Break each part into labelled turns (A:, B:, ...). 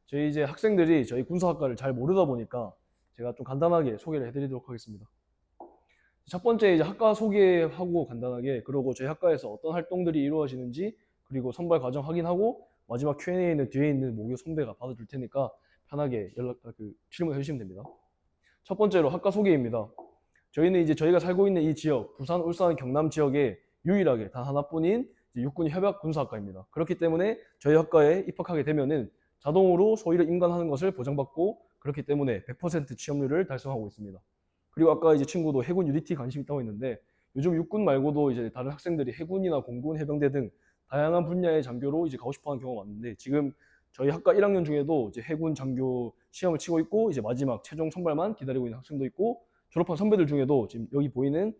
A: 저희 이제 학생들이 저희 군사학과를 잘 모르다 보니까 제가 좀 간단하게 소개를 해드리도록 하겠습니다. 첫 번째 이제 학과 소개하고 간단하게, 그리고 저희 학과에서 어떤 활동들이 이루어지는지, 그리고 선발 과정 확인하고 마지막 Q&A는 뒤에 있는 모교 선배가 받아줄 테니까 편하게 질문해 주시면 됩니다. 첫 번째로 학과 소개입니다. 저희는 이제 저희가 살고 있는 이 지역, 부산, 울산, 경남 지역에 유일하게 단 하나뿐인 육군 협약 군사학과입니다. 그렇기 때문에 저희 학과에 입학하게 되면은 자동으로 소위를 임관하는 것을 보장받고, 그렇기 때문에 100% 취업률을 달성하고 있습니다. 그리고 아까 이제 친구도 해군 UDT 관심 있다고 했는데, 요즘 육군 말고도 이제 다른 학생들이 해군이나 공군, 해병대 등 다양한 분야의 장교로 이제 가고 싶어 하는 경우가 많은데, 지금 저희 학과 1학년 중에도 이제 해군 장교 시험을 치고 있고, 이제 마지막 최종 선발만 기다리고 있는 학생도 있고, 졸업한 선배들 중에도 지금 여기 보이는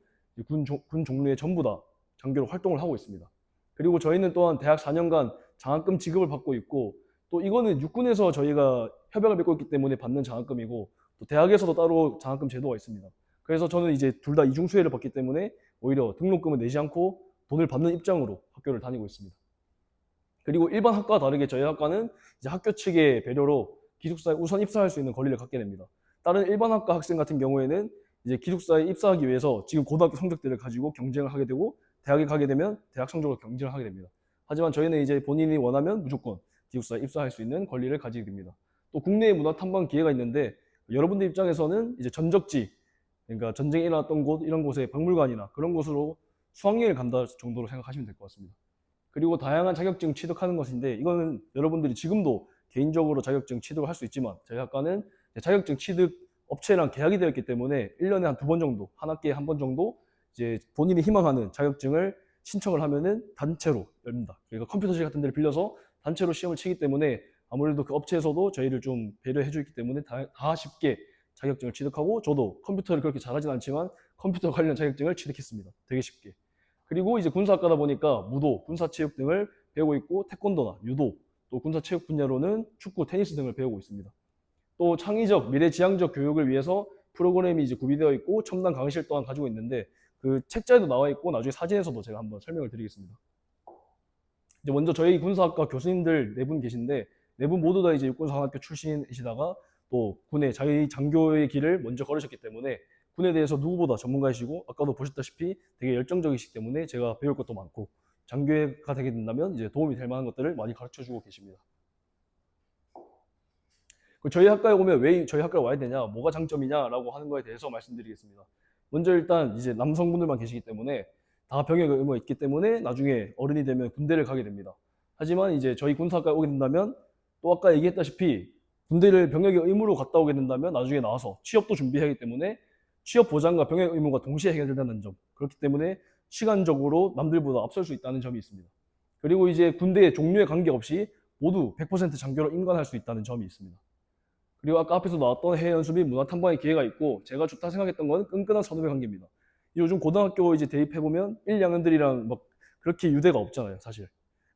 A: 군 종류의 전부 다 장교로 활동을 하고 있습니다. 그리고 저희는 또한 대학 4년간 장학금 지급을 받고 있고, 또 이거는 육군에서 저희가 협약을 맺고 있기 때문에 받는 장학금이고, 또 대학에서도 따로 장학금 제도가 있습니다. 그래서 저는 이제 둘 다 이중수혜를 받기 때문에 오히려 등록금을 내지 않고 돈을 받는 입장으로 학교를 다니고 있습니다. 그리고 일반 학과와 다르게 저희 학과는 이제 학교 측의 배려로 기숙사에 우선 입사할 수 있는 권리를 갖게 됩니다. 다른 일반 학과 학생 같은 경우에는 이제 기숙사에 입사하기 위해서 지금 고등학교 성적들을 가지고 경쟁을 하게 되고, 대학에 가게 되면 대학 성적으로 경쟁을 하게 됩니다. 하지만 저희는 이제 본인이 원하면 무조건 기숙사에 입사할 수 있는 권리를 가지게 됩니다. 또 국내에 문화 탐방 기회가 있는데, 여러분들 입장에서는 이제 전적지, 그러니까 전쟁이 일어났던 곳, 이런 곳에 박물관이나 그런 곳으로 수학여행을 간다 정도로 생각하시면 될 것 같습니다. 그리고 다양한 자격증 취득하는 것인데, 이거는 여러분들이 지금도 개인적으로 자격증 취득을 할 수 있지만, 저희 학과는 자격증 취득 업체랑 계약이 되어 있기 때문에 1년에 한 2번 정도, 한 학기에 한 번 정도 이제 본인이 희망하는 자격증을 신청을 하면은 단체로 열립니다. 그러니까 컴퓨터실 같은 데를 빌려서 단체로 시험을 치기 때문에, 아무래도 그 업체에서도 저희를 좀 배려해 주기 때문에 다 쉽게 자격증을 취득하고, 저도 컴퓨터를 그렇게 잘하진 않지만 컴퓨터 관련 자격증을 취득했습니다. 되게 쉽게. 그리고 이제 군사학과다 보니까 무도, 군사체육 등을 배우고 있고, 태권도나 유도, 또 군사체육 분야로는 축구, 테니스 등을 배우고 있습니다. 또 창의적, 미래지향적 교육을 위해서 프로그램이 이제 구비되어 있고, 첨단 강의실 또한 가지고 있는데, 그 책자에도 나와 있고 나중에 사진에서도 제가 한번 설명을 드리겠습니다. 이제 먼저 저희 군사학과 교수님들 4분 계신데, 4분 모두 다 이제 육군사관학교 출신이시다가 또 군에 자기 장교의 길을 먼저 걸으셨기 때문에 군에 대해서 누구보다 전문가이시고, 아까도 보셨다시피 되게 열정적이시기 때문에 제가 배울 것도 많고, 장교가 되게 된다면 이제 도움이 될 만한 것들을 많이 가르쳐 주고 계십니다. 저희 학과에 오면 왜 저희 학과에 와야 되냐, 뭐가 장점이냐라고 하는 거에 대해서 말씀드리겠습니다. 먼저 일단 이제 남성분들만 계시기 때문에 다 병역 의무가 있기 때문에 나중에 어른이 되면 군대를 가게 됩니다. 하지만 이제 저희 군사학과에 오게 된다면, 또 아까 얘기했다시피 군대를 병역의 의무로 갔다 오게 된다면 나중에 나와서 취업도 준비해야 하기 때문에 취업 보장과 병역 의무가 동시에 해결된다는 점, 그렇기 때문에 시간적으로 남들보다 앞설 수 있다는 점이 있습니다. 그리고 이제 군대의 종류에 관계없이 모두 100% 장교로 임관할 수 있다는 점이 있습니다. 그리고 아까 앞에서 나왔던 해외 연수비, 문화 탐방의 기회가 있고, 제가 좋다 생각했던 건 끈끈한 선후배 관계입니다. 요즘 고등학교 이제 대입해보면 1, 2학년들이랑 막 그렇게 유대가 없잖아요, 사실.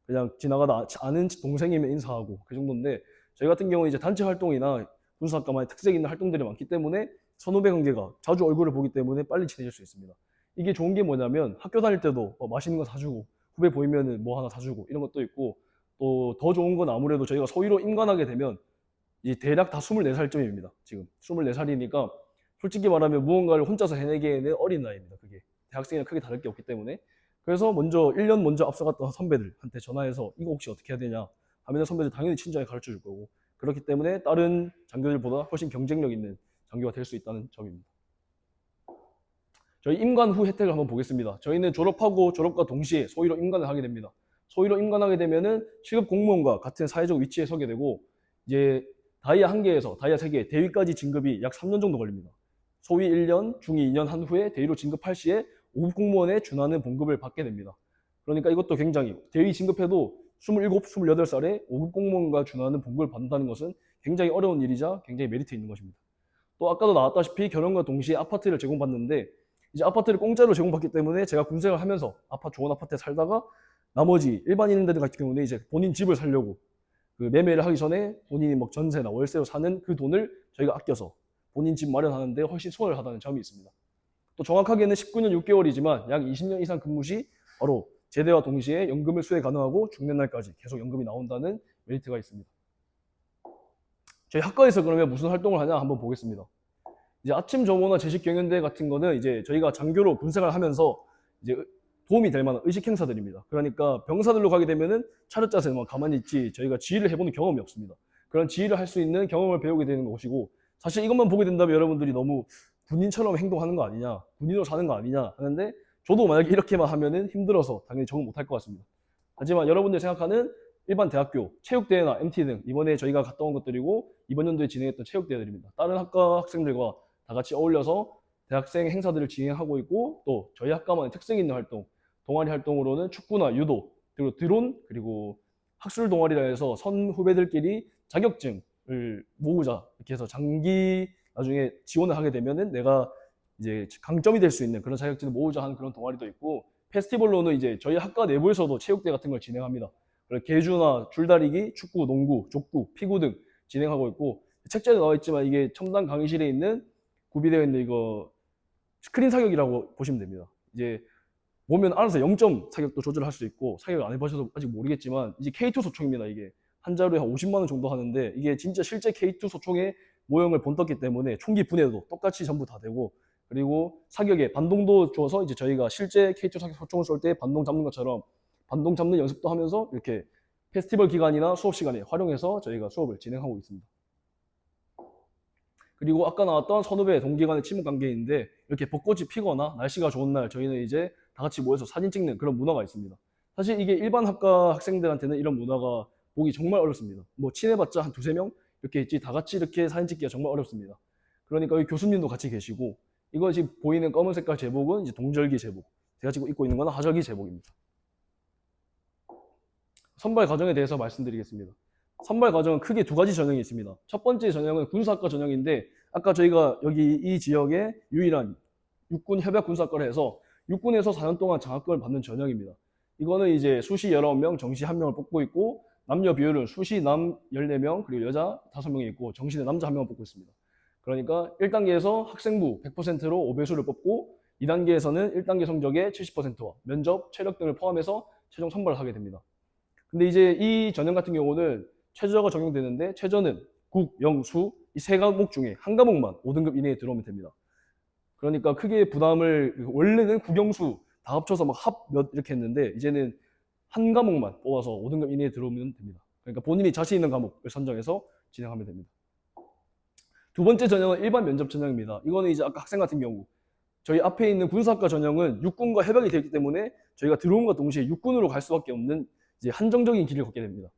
A: 그냥 지나가다 아는 동생이면 인사하고 그 정도인데, 저희 같은 경우는 이제 단체 활동이나 군사학과만의 특색 있는 활동들이 많기 때문에 선후배 관계가 자주 얼굴을 보기 때문에 빨리 친해질 수 있습니다. 이게 좋은 게 뭐냐면, 학교 다닐 때도 맛있는 거 사주고, 후배 보이면은 뭐 하나 사주고 이런 것도 있고, 또 더 좋은 건 아무래도 저희가 소위로 임관하게 되면 이 대략 다 24살쯤입니다. 지금 24살이니까 솔직히 말하면 무언가를 혼자서 해내기에는 어린 나이입니다. 그게 대학생이랑 크게 다를 게 없기 때문에. 그래서 먼저 1년 먼저 앞서갔던 선배들한테 전화해서 이거 혹시 어떻게 해야 되냐 하면 선배들 당연히 친절하게 가르쳐 줄 거고, 그렇기 때문에 다른 장교들보다 훨씬 경쟁력 있는 장교가 될 수 있다는 점입니다. 저희 임관 후 혜택을 한번 보겠습니다. 저희는 졸업하고 졸업과 동시에 소위로 임관을 하게 됩니다. 소위로 임관하게 되면은 시급 공무원과 같은 사회적 위치에 서게 되고, 이제 다이아 1개에서 다이아 3개, 대위까지 진급이 약 3년 정도 걸립니다. 소위 1년, 중위 2년 한 후에 대위로 진급할 시에 5급 공무원에 준하는 봉급을 받게 됩니다. 그러니까 이것도 굉장히, 대위 진급해도 27, 28살에 5급 공무원과 준하는 봉급을 받는다는 것은 굉장히 어려운 일이자 굉장히 메리트 있는 것입니다. 또 아까도 나왔다시피 결혼과 동시에 아파트를 제공받는데, 이제 아파트를 공짜로 제공받기 때문에 제가 군생활 하면서 좋은 아파트에 살다가 나머지 일반인들 같은 경우는 이제 본인 집을 살려고 그 매매를 하기 전에 본인이 뭐 전세나 월세로 사는 그 돈을 저희가 아껴서 본인 집 마련하는데 훨씬 수월하다는 점이 있습니다. 또 정확하게는 19년 6개월이지만 약 20년 이상 근무 시 바로 제대와 동시에 연금을 수혜 가능하고 죽는 날까지 계속 연금이 나온다는 메리트가 있습니다. 저희 학과에서 그러면 무슨 활동을 하냐 한번 보겠습니다. 이제 아침 점호나 제식 경연대 같은 거는 이제 저희가 장교로 군생활을 하면서 이제 도움이 될 만한 의식 행사들입니다. 그러니까 병사들로 가게 되면은 차렷 자세만 가만히 있지 저희가 지휘를 해보는 경험이 없습니다. 그런 지휘를 할 수 있는 경험을 배우게 되는 것이고, 사실 이것만 보게 된다면 여러분들이 너무 군인처럼 행동하는 거 아니냐, 군인으로 사는 거 아니냐 하는데, 저도 만약에 이렇게만 하면은 힘들어서 당연히 적응 못할 것 같습니다. 하지만 여러분들이 생각하는 일반 대학교 체육대회나 MT 등 이번에 저희가 갔다 온 것들이고 이번 연도에 진행했던 체육대회들입니다. 다른 학과 학생들과 다 같이 어울려서 대학생 행사들을 진행하고 있고, 또 저희 학과만의 특색 있는 활동, 동아리 활동으로는 축구나 유도, 그리고 드론, 그리고 학술 동아리라 해서 선 후배들끼리 자격증을 모으자 이렇게 해서 장기 나중에 지원을 하게 되면은 내가 이제 강점이 될 수 있는 그런 자격증을 모으자 하는 그런 동아리도 있고, 페스티벌로는 이제 저희 학과 내부에서도 체육대 같은 걸 진행합니다. 계주나 줄다리기, 축구, 농구, 족구, 피구 등 진행하고 있고, 책자에 나와 있지만 이게 첨단 강의실에 있는 구비되어 있는 이거 스크린 사격이라고 보시면 됩니다. 이제 보면 알아서 0점 사격도 조절할 수 있고, 사격을 안 해보셔도 아직 모르겠지만 이제 K2 소총입니다. 이게 한 자루에 한 50만 원 정도 하는데, 이게 진짜 실제 K2 소총의 모형을 본떴기 때문에 총기 분해도 똑같이 전부 다 되고, 그리고 사격에 반동도 줘서 이제 저희가 실제 K2 사격 소총을 쏠 때 반동 잡는 것처럼 반동 잡는 연습도 하면서 이렇게 페스티벌 기간이나 수업 시간에 활용해서 저희가 수업을 진행하고 있습니다. 그리고 아까 나왔던 선후배 동기 간의 친목 관계인데, 이렇게 벚꽃이 피거나 날씨가 좋은 날 저희는 이제 다 같이 모여서 사진 찍는 그런 문화가 있습니다. 사실 이게 일반 학과 학생들한테는 이런 문화가 보기 정말 어렵습니다. 뭐 친해봤자 한 두세 명 이렇게 있지 다 같이 이렇게 사진 찍기가 정말 어렵습니다. 그러니까 여기 교수님도 같이 계시고, 이거 지금 보이는 검은 색깔 제복은 이제 동절기 제복, 제가 지금 입고 있는 건 하절기 제복입니다. 선발 과정에 대해서 말씀드리겠습니다. 선발 과정은 크게 두 가지 전형이 있습니다. 첫 번째 전형은 군사학과 전형인데, 아까 저희가 여기 이 지역에 유일한 육군 협약 군사학과를 해서 육군에서 4년 동안 장학금을 받는 전형입니다. 이거는 이제 수시 19명, 정시 1명을 뽑고 있고, 남녀 비율은 수시 남 14명, 그리고 여자 5명이 있고, 정시는 남자 1명을 뽑고 있습니다. 그러니까 1단계에서 학생부 100%로 5배수를 뽑고, 2단계에서는 1단계 성적의 70%와 면접, 체력 등을 포함해서 최종 선발을 하게 됩니다. 근데 이제 이 전형 같은 경우는 최저가 적용되는데, 최저는 국, 영, 수 이 세 과목 중에 한 과목만 5등급 이내에 들어오면 됩니다. 그러니까 크게 부담을, 원래는 국영수 다 합쳐서 막 합 몇 이렇게 했는데 이제는 한 과목만 뽑아서 5등급 이내에 들어오면 됩니다. 그러니까 본인이 자신 있는 과목을 선정해서 진행하면 됩니다. 두 번째 전형은 일반 면접 전형입니다. 이거는 이제 아까 학생 같은 경우 저희 앞에 있는 군사학과 전형은 육군과 협약이 되기 때문에 저희가 들어온과 동시에 육군으로 갈 수밖에 없는 이제 한정적인 길을 걷게 됩니다.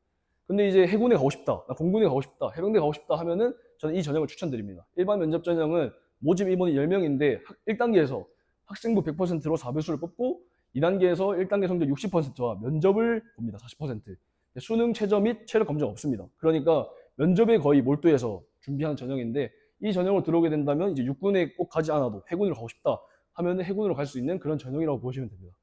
A: 근데 이제 해군에 가고 싶다, 나 공군에 가고 싶다, 해병대 가고 싶다 하면은 저는 이 전형을 추천드립니다. 일반 면접 전형은 모집 인원이 10명인데 1단계에서 학생부 100%로 4배수를 뽑고, 2단계에서 1단계 성적 60%와 면접을 봅니다. 40%. 수능 최저 및 체력 검정 없습니다. 그러니까 면접에 거의 몰두해서 준비한 전형인데, 이 전형으로 들어오게 된다면 이제 육군에 꼭 가지 않아도 해군으로 가고 싶다 하면 해군으로 갈 수 있는 그런 전형이라고 보시면 됩니다.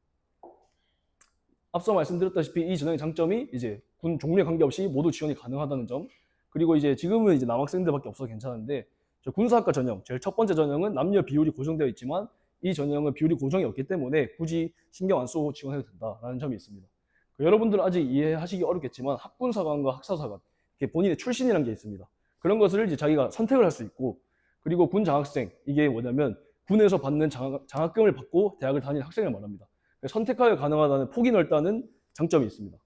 A: 앞서 말씀드렸다시피 이 전형의 장점이 이제 군 종류에 관계없이 모두 지원이 가능하다는 점, 그리고 이제 지금은 이제 남학생들밖에 없어서 괜찮은데, 저 군사학과 전형 제일 첫 번째 전형은 남녀 비율이 고정되어 있지만 이 전형은 비율이 고정이 없기 때문에 굳이 신경 안 쓰고 지원해도 된다라는 점이 있습니다. 여러분들은 아직 이해하시기 어렵겠지만 학군사관과 학사사관, 이렇게 본인의 출신이라는 게 있습니다. 그런 것을 이제 자기가 선택을 할 수 있고, 그리고 군 장학생, 이게 뭐냐면 군에서 받는 장학금을 받고 대학을 다니는 학생을 말합니다. 선택하기가 가능하다는, 폭이 넓다는 장점이 있습니다.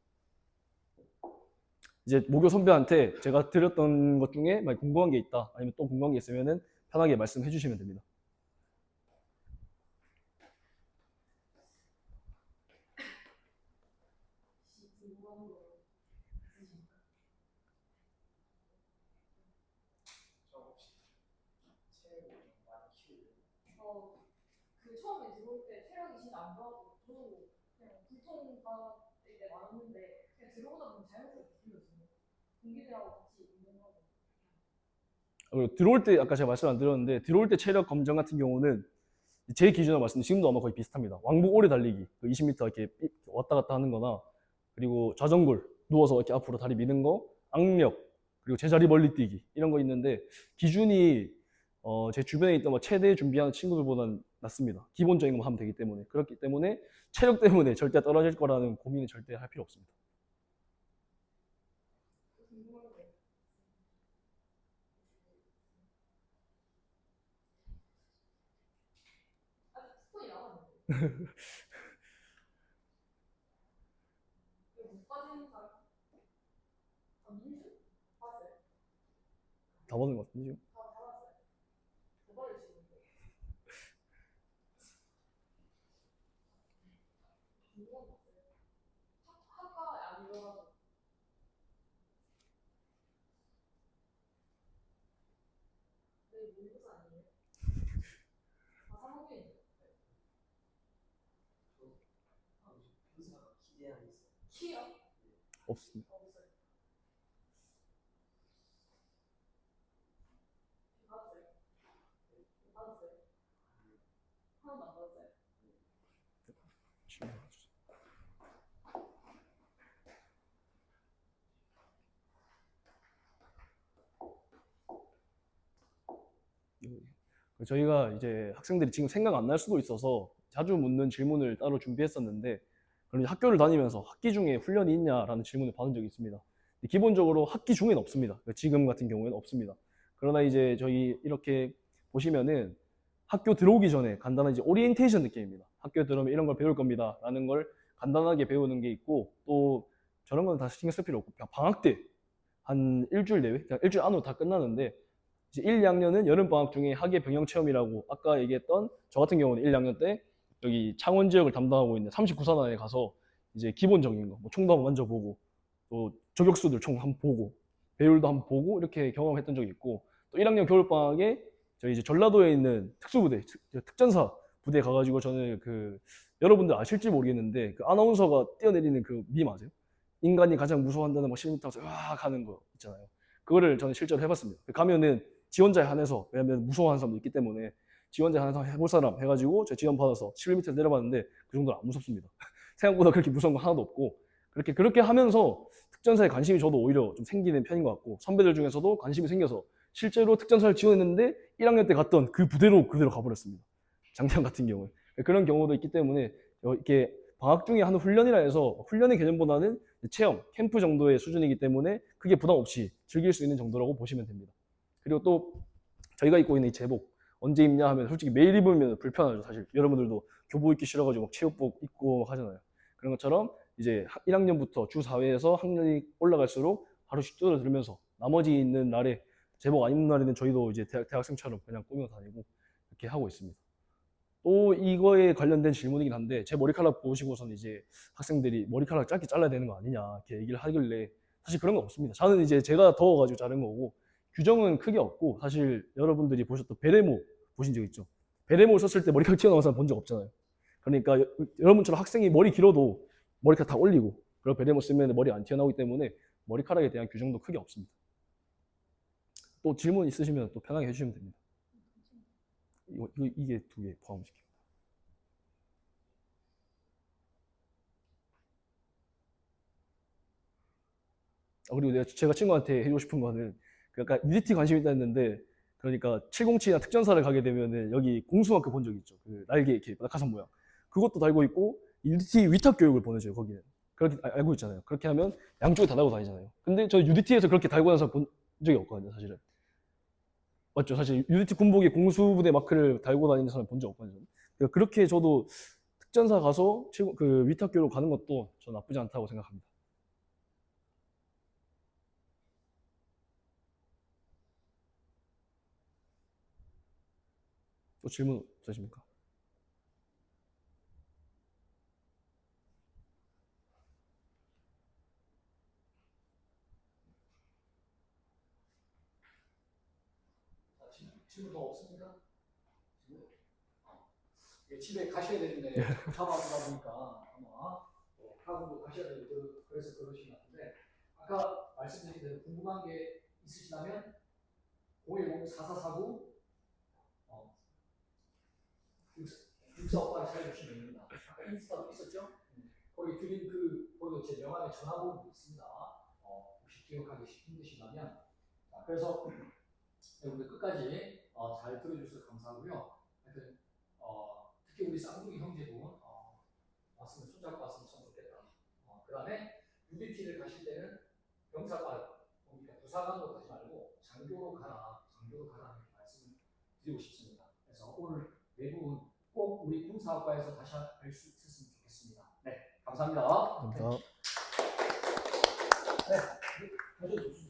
A: 이제 모교 선배한테 제가 드렸던 것 중에 만약 궁금한 게 있다, 아니면 또 궁금한 게 있으면은 편하게 말씀해 주시면 됩니다.
B: 그 처음에 들어올 때 체력이 진짜 안 좋아서 저도 그냥 불통 받을 때 많았는데, 그냥 들어오다 보면 자연스럽게 길러지는 동기들하고 같이 운동하고.
A: 들어올 때 아까 제가 말씀 안 드렸는데, 들어올 때 체력 검정 같은 경우는 제 기준으로 말씀드리면 지금도 아마 거의 비슷합니다. 왕복 오래 달리기, 20m 이렇게 왔다 갔다 하는 거나, 그리고 좌전골, 누워서 이렇게 앞으로 다리 미는 거, 악력, 그리고 제자리 멀리 뛰기, 이런 거 있는데, 기준이 제 주변에 있던 뭐 체대 준비하는 친구들보다는 낮습니다. 기본적인 것만 하면 되기 때문에. 그렇기 때문에 체력 때문에 절대 떨어질 거라는 고민은 절대 할 필요 없습니다.
B: 이거 못 빠지는 사람? 아, 민주? 봤어요?
A: 다 받은 것 같은데 지금.
B: 다 받았어요. 더 받으시는데. 중간 봤어요. 학과 아니더라도. 네, 모의고사 아니에요? 아, 3학년이요. 키요?
A: 없습니다.
B: 없어요. 받았어요? 받았어요? 하나도 안 받았어요?
A: 질문해 주세요. 저희가 이제 학생들이 지금 생각 안 날 수도 있어서 자주 묻는 질문을 따로 준비했었는데, 그럼 이제 학교를 다니면서 학기 중에 훈련이 있냐라는 질문을 받은 적이 있습니다. 근데 기본적으로 학기 중에는 없습니다. 그러니까 지금 같은 경우에는 없습니다. 그러나 이제 저희 이렇게 보시면은 학교 들어오기 전에 간단한 이제 오리엔테이션 느낌입니다. 학교에 들어오면 이런 걸 배울 겁니다. 라는 걸 간단하게 배우는 게 있고, 또 저런 건 다 신경 쓸 필요 없고, 그냥 방학 때 한 일주일 내외, 그냥 일주일 안으로 다 끝나는데, 이제 1, 2학년은 여름방학 중에 학예 병영 체험이라고 아까 얘기했던 저 같은 경우는 1, 2학년 때 여기 창원 지역을 담당하고 있는 39사단에 가서 이제 기본적인 거, 뭐 총도 한번 만져보고 또 저격수들 총 한번 보고 배율도 한번 보고 이렇게 경험했던 적이 있고, 또 1학년 겨울방학에 저희 이제 전라도에 있는 특수부대, 특전사 부대에 가가지고 저는 그 여러분들 아실지 모르겠는데 그 아나운서가 뛰어내리는 그 밈 아세요? 인간이 가장 무서워한다는 뭐 10m에서 으악 하는 거 있잖아요. 그거를 저는 실제로 해봤습니다. 가면은 지원자에 한해서, 왜냐면 무서워하는 사람도 있기 때문에 지원자에 한해서 해볼 사람 해가지고 저 지원 받아서 11m 내려봤는데 그 정도는 안 무섭습니다. 생각보다 그렇게 무서운 거 하나도 없고, 그렇게 하면서 특전사에 관심이 저도 오히려 좀 생기는 편인 것 같고, 선배들 중에서도 관심이 생겨서 실제로 특전사를 지원했는데 1학년 때 갔던 그 부대로 그대로 가버렸습니다. 장량 같은 경우에. 그런 경우도 있기 때문에 이렇게 방학 중에 하는 훈련이라 해서 훈련의 개념보다는 체험, 캠프 정도의 수준이기 때문에 크게 부담 없이 즐길 수 있는 정도라고 보시면 됩니다. 그리고 또 저희가 입고 있는 이 제복 언제 입냐 하면 솔직히 매일 입으면 불편하죠. 사실 여러분들도 교복 입기 싫어가지고 막 체육복 입고 하잖아요. 그런 것처럼 이제 1학년부터 주 4회에서 학년이 올라갈수록 하루씩 줄어들면서 나머지 있는 날에 제복 안 입는 날에는 저희도 이제 대학생처럼 그냥 꾸며 다니고 이렇게 하고 있습니다. 또 이거에 관련된 질문이긴 한데, 제 머리카락 보시고서는 이제 학생들이 머리카락 짧게 잘라야 되는 거 아니냐 이렇게 얘기를 하길래, 사실 그런 거 없습니다. 저는 이제 제가 더워가지고 자른 거고 규정은 크게 없고, 사실 여러분들이 보셨던 베레모 보신 적 있죠? 베레모 썼을 때 머리카락 튀어나온 사람 본 적 없잖아요. 그러니까 여러분처럼 학생이 머리 길어도 머리카락 다 올리고, 그리고 베레모 쓰면 머리 안 튀어나오기 때문에 머리카락에 대한 규정도 크게 없습니다. 또 질문 있으시면 또 편하게 해주시면 됩니다. 이게 두 개 포함시킵니다. 그리고 제가 친구한테 해주고 싶은 거는 그 약간 UDT 관심 있다 했는데, 그러니까 707이나 특전사를 가게 되면은 여기 공수마크 본 적 있죠? 그 날개 이렇게 낙하산 모양. 그것도 달고 있고 UDT 위탁 교육을 보내줘요 거기는. 그렇게 알고 있잖아요. 그렇게 하면 양쪽에 다 달고 다니잖아요. 근데 저 UDT에서 그렇게 달고 다니는 사람 본 적이 없거든요, 사실은. 맞죠? 사실 UDT 군복에 공수부대 마크를 달고 다니는 사람 본 적 없거든요. 그러니까 그렇게 저도 특전사 가서 그 위탁 교육을 가는 것도 저 나쁘지 않다고 생각합니다. 또 질문 없으십니까?
C: 질문 더 없습니까? 집에 가셔야 되는데 잡아주다 보니까 아마 학원도 가셔야 되고 그래서 그러신 것 같은데, 아까 말씀드린 대로 궁금한 게 있으시다면 010-4449 육사오빠를 찾아주시면 됩니다. 아까 인스타도 있었죠? 거기 드린 그 거기 제 명함에 전화번호도 있습니다. 혹시 기억하기 힘드시다면. 그래서 여러분들 끝까지 잘 들어주셔서 감사하고요. 하여튼 특히 우리 쌍둥이 형제분 왔으면 손잡고 왔으면 참 좋겠다. 그 다음에 UDT를 가실 때는 병사과, 그러니까 부사관으로 가지 말고 장교로 가라, 장교로 가라는 말씀을 드리고 싶습니다. 그래서 오늘 네 분 꼭 우리 군사학과에서 다시 뵐 수 있었으면 좋겠습니다. 네, 감사합니다.
A: 감사합니다.
C: 네, 가져도 좋습니다.